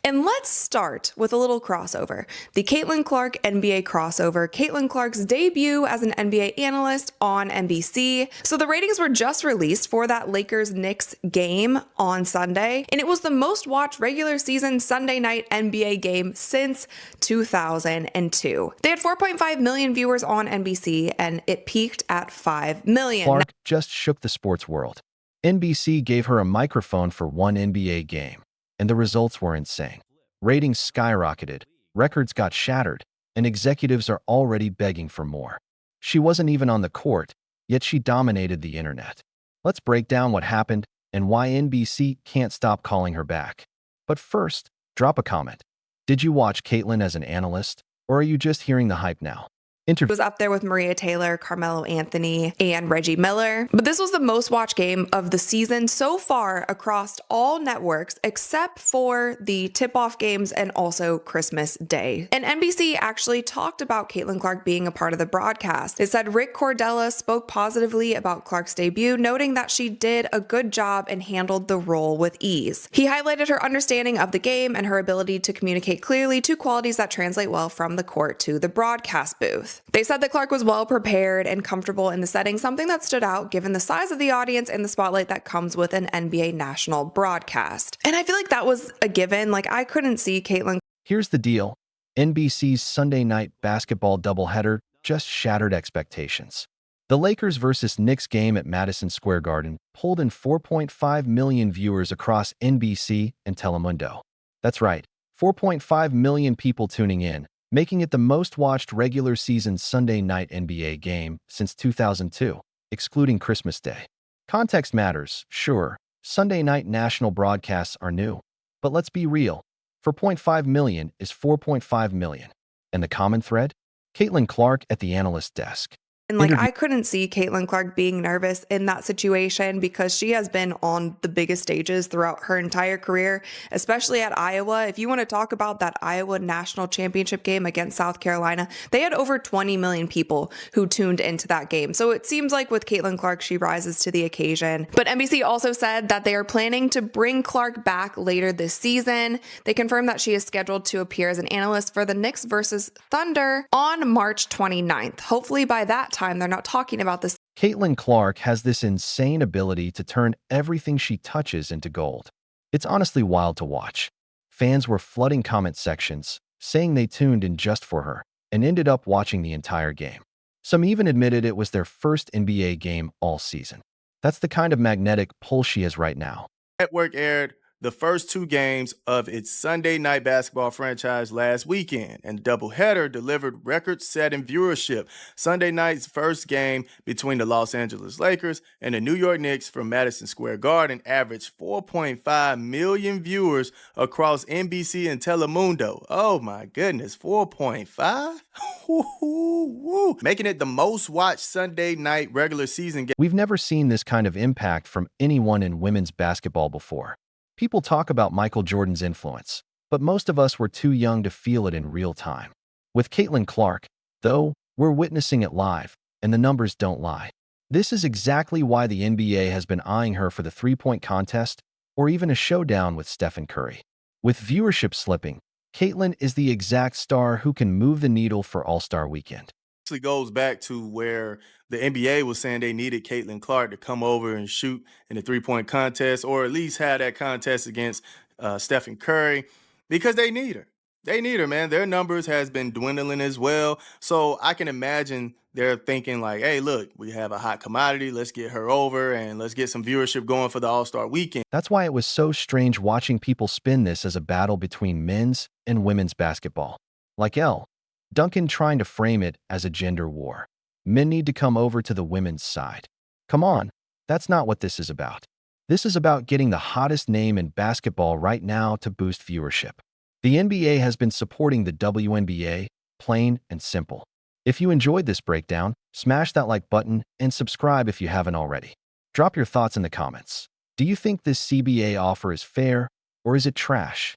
And let's start with a little crossover. The Caitlin Clark NBA crossover, Caitlin Clark's debut as an NBA analyst on NBC. So the ratings were just released for that Lakers-Knicks game on Sunday, and it was the most watched regular season Sunday night NBA game since 2002. They had 4.5 million viewers on NBC, and it peaked at 5 million. Clark just shook the sports world. NBC gave her a microphone for one NBA game, and the results were insane. Ratings skyrocketed, records got shattered, and executives are already begging for more. She wasn't even on the court, yet she dominated the internet. Let's break down what happened and why NBC can't stop calling her back. But first, drop a comment. Did you watch Caitlin as an analyst, or are you just hearing the hype now? It was up there with Maria Taylor, Carmelo Anthony, and Reggie Miller. But this was the most watched game of the season so far across all networks, except for the tip-off games and also Christmas Day. And NBC actually talked about Caitlin Clark being a part of the broadcast. It said Rick Cordella spoke positively about Clark's debut, noting that she did a good job and handled the role with ease. He highlighted her understanding of the game and her ability to communicate clearly, two qualities that translate well from the court to the broadcast booth. They said that Clark was well prepared and comfortable in the setting, something that stood out given the size of the audience and the spotlight that comes with an NBA national broadcast. And I feel like that was a given. Like, I couldn't see Caitlin. Here's the deal. NBC's Sunday night basketball doubleheader just shattered expectations. The Lakers versus Knicks game at Madison Square Garden pulled in 4.5 million viewers across NBC and Telemundo. That's right, 4.5 million people tuning in, making it the most watched regular season Sunday night NBA game since 2002, excluding Christmas Day. Context matters, sure. Sunday night national broadcasts are new. But let's be real. 4.5 million is 4.5 million. And the common thread? Caitlin Clark at the analyst desk. And I couldn't see Caitlin Clark being nervous in that situation because she has been on the biggest stages throughout her entire career, especially at Iowa. If you want to talk about that Iowa national championship game against South Carolina, they had over 20 million people who tuned into that game. So it seems like with Caitlin Clark, she rises to the occasion. But NBC also said that they are planning to bring Clark back later this season. They confirmed that she is scheduled to appear as an analyst for the Knicks versus Thunder on March 29th. Hopefully by that time, they're not talking about this. Caitlin Clark has this insane ability to turn everything she touches into gold. It's honestly wild to watch. Fans were flooding comment sections, saying they tuned in just for her, and ended up watching the entire game. Some even admitted it was their first NBA game all season. That's the kind of magnetic pull she has right now. Network aired the first two games of its Sunday night basketball franchise last weekend, and the doubleheader delivered record-setting viewership. Sunday night's first game between the Los Angeles Lakers and the New York Knicks from Madison Square Garden averaged 4.5 million viewers across NBC and Telemundo. Oh my goodness, 4.5? Making it the most watched Sunday night regular season game. We've never seen this kind of impact from anyone in women's basketball before. People talk about Michael Jordan's influence, but most of us were too young to feel it in real time. With Caitlin Clark, though, we're witnessing it live, and the numbers don't lie. This is exactly why the NBA has been eyeing her for the three-point contest or even a showdown with Stephen Curry. With viewership slipping, Caitlin is the exact star who can move the needle for All-Star Weekend. Actually goes back to where the NBA was saying they needed Caitlin Clark to come over and shoot in the three-point contest, or at least have that contest against Stephen Curry, because they need her. They need her, man. Their numbers has been dwindling as well. So I can imagine they're thinking like, hey, look, we have a hot commodity. Let's get her over and let's get some viewership going for the All-Star Weekend. That's why it was so strange watching people spin this as a battle between men's and women's basketball. Like Duncan trying to frame it as a gender war. Men need to come over to the women's side. Come on, that's not what this is about. This is about getting the hottest name in basketball right now to boost viewership. The NBA has been supporting the WNBA, plain and simple. If you enjoyed this breakdown, smash that like button and subscribe if you haven't already. Drop your thoughts in the comments. Do you think this CBA offer is fair, or is it trash?